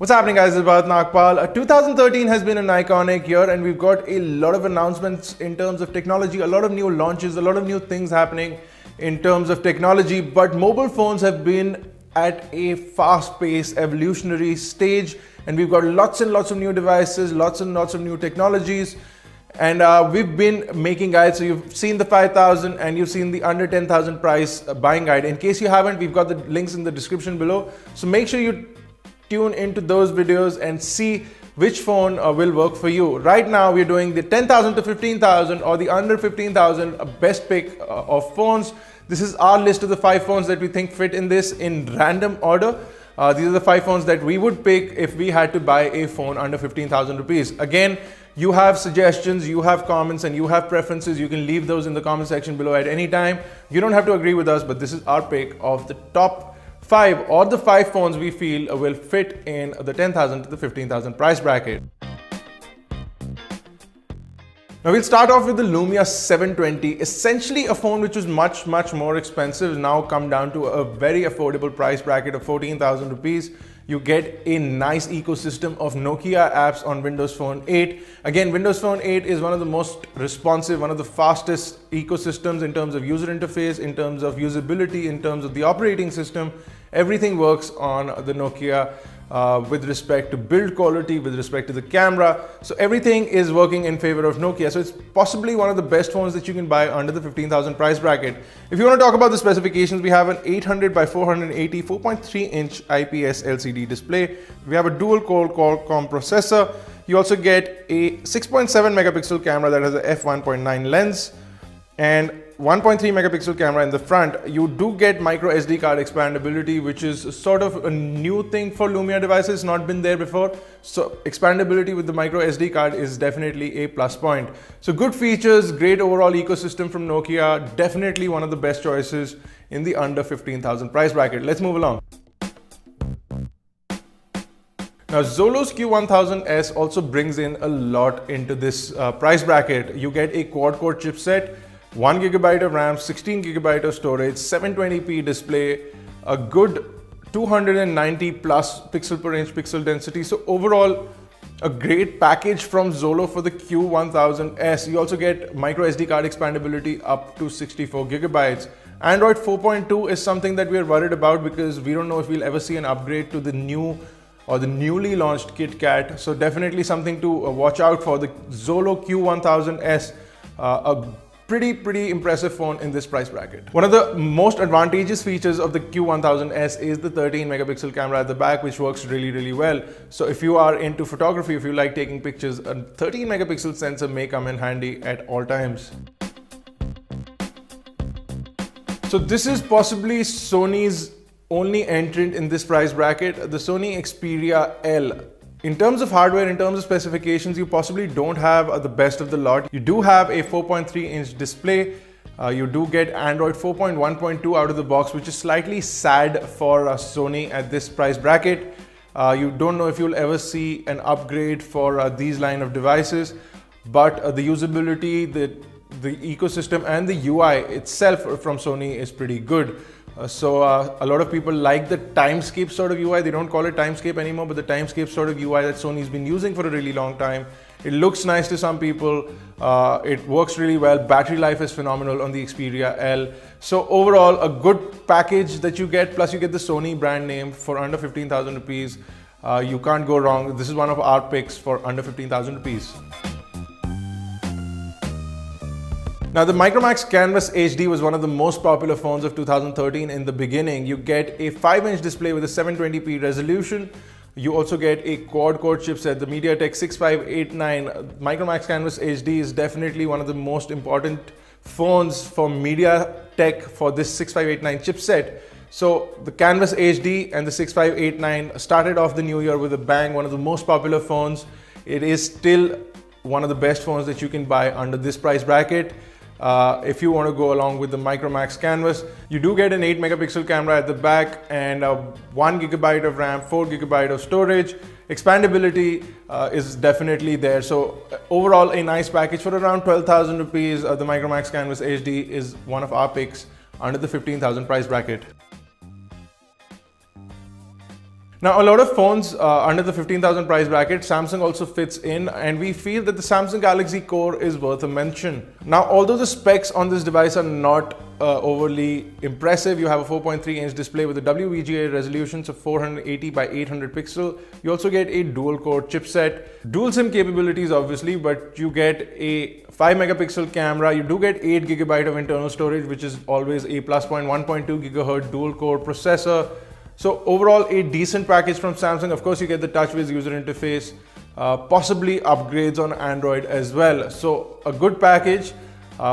What's happening, guys? It's Bharat Nagpal. 2013 has been an iconic year and we've got a lot of announcements in terms of technology, a lot of new launches, a lot of new things happening in terms of technology. But mobile phones have been at a fast-paced evolutionary stage and we've got lots and lots of new devices, lots and lots of new technologies. And we've been making guides, so you've seen the 5,000 and you've seen the under 10,000 price buying guide. In case you haven't, we've got the links in the description below. So make sure you tune into those videos and see which phone will work for you. Right now we're doing the 10,000 to 15,000 or the under 15,000 best pick of phones. This is our list of the 5 phones that we think fit in this in random order. These are the 5 phones that we would pick if we had to buy a phone under 15,000 rupees. Again, you have suggestions, you have comments and you have preferences. You can leave those in the comment section below at any time. You don't have to agree with us, but this is our pick of the top 5 or the 5 phones we feel will fit in the 10,000 to the 15,000 price bracket. Now we'll start off with the Lumia 720, essentially a phone which was much more expensive, now come down to a very affordable price bracket of 14,000 rupees. You get a nice ecosystem of Nokia apps on Windows Phone 8. Again, Windows Phone 8 is one of the most responsive, one of the fastest ecosystems in terms of user interface, in terms of usability, in terms of the operating system. Everything works on the Nokia with respect to build quality, with respect to the camera. So everything is working in favor of Nokia. So it's possibly one of the best phones that you can buy under the 15,000 price bracket. If you want to talk about the specifications, we have an 800 by 480 4.3-inch IPS LCD display. We have a dual-core Qualcomm processor. You also get a 6.7 megapixel camera that has a f1.9 lens and 1.3 megapixel camera in the front. You do get micro SD card expandability, which is sort of a new thing for Lumia devices, not been there before. So expandability with the micro SD card is definitely a plus point. So good features, great overall ecosystem from Nokia, definitely one of the best choices in the under 15,000 price bracket. Let's move along. Now Xolo's Q1000S also brings in a lot into this price bracket. You get a quad-core chipset, 1 GB of RAM, 16 GB of storage, 720p display, a good 290 plus pixel per inch pixel density. So overall, a great package from Xolo for the Q1000S. You also get micro SD card expandability up to 64 GB. Android 4.2 is something that we are worried about because we don't know if we'll ever see an upgrade to the new or the newly launched KitKat. So definitely something to watch out for. The Xolo Q1000S, a pretty impressive phone in this price bracket. One of the most advantageous features of the Q1000S is the 13 megapixel camera at the back, which works really well. So if you are into photography, if you like taking pictures, a 13 megapixel sensor may come in handy at all times. So this is possibly Sony's only entrant in this price bracket, the Sony Xperia L. In terms of hardware, in terms of specifications, you possibly don't have the best of the lot. You do have a 4.3-inch display. You do get Android 4.1.2 out of the box, which is slightly sad for Sony at this price bracket. You don't know if you'll ever see an upgrade for these line of devices, but the usability, the ecosystem and the UI itself from Sony is pretty good. So a lot of people like the Timescape sort of UI. They don't call it Timescape anymore, but the Timescape sort of UI that Sony's been using for a really long time. It looks nice to some people. It works really well. Battery life is phenomenal on the Xperia L. So overall, a good package that you get, plus you get the Sony brand name for under 15,000 rupees. You can't go wrong. This is one of our picks for under 15,000 rupees. Now the Micromax Canvas HD was one of the most popular phones of 2013 in the beginning. You get a 5-inch display with a 720p resolution. You also get a quad-core chipset, the MediaTek 6589. Micromax Canvas HD is definitely one of the most important phones for MediaTek for this 6589 chipset. So the Canvas HD and the 6589 started off the new year with a bang, one of the most popular phones. It is still one of the best phones that you can buy under this price bracket. If you want to go along with the Micromax Canvas, you do get an 8 megapixel camera at the back and 1 GB of RAM, 4 GB of storage. Expandability is definitely there. So overall, a nice package for around 12,000 rupees. The Micromax Canvas HD is one of our picks under the 15,000 price bracket. Now, a lot of phones under the 15,000 price bracket, Samsung also fits in, and we feel that the Samsung Galaxy Core is worth a mention. Now, although the specs on this device are not overly impressive, you have a 4.3-inch display with a WVGA resolutions of 480 by 800 pixel. You also get a dual-core chipset, dual SIM capabilities obviously, but you get a 5-megapixel camera. You do get 8 GB of internal storage, which is always a plus point, 1.2 GHz dual-core processor. So overall, a decent package from Samsung. Of course, you get the TouchWiz user interface, possibly upgrades on Android as well. So a good package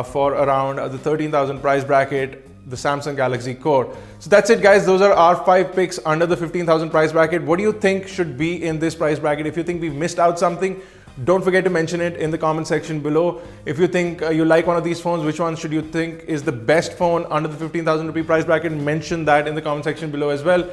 for around the 13,000 price bracket, the Samsung Galaxy Core. So that's it, guys. Those are our 5 picks under the 15,000 price bracket. What do you think should be in this price bracket? If you think we've missed out something, don't forget to mention it in the comment section below. If you think you like one of these phones, which one should you think is the best phone under the 15,000 rupee price bracket? Mention that in the comment section below as well.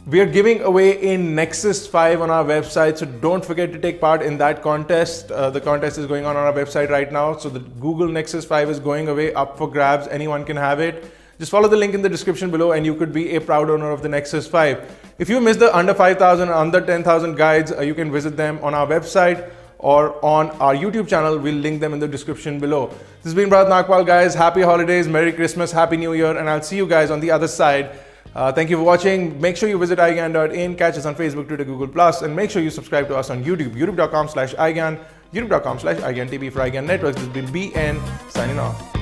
We are giving away a Nexus 5 on our website, so don't forget to take part in that contest. The contest is going on our website right now. So the Google Nexus 5 is going away, up for grabs. Anyone can have it. Just follow the link in the description below and you could be a proud owner of the Nexus 5. If you missed the under 5,000, under 10,000 guides, you can visit them on our website or on our YouTube channel. We'll link them in the description below. This has been Bharat Nagpal, guys. Happy holidays, Merry Christmas, Happy New Year, and I'll see you guys on the other side. Thank you for watching. Make sure you visit iGyan.in, catch us on Facebook, Twitter, Google+, and make sure you subscribe to us on YouTube, youtube.com/iGyan, youtube.com/iGyanTV for iGyan Networks. This has been BN signing off.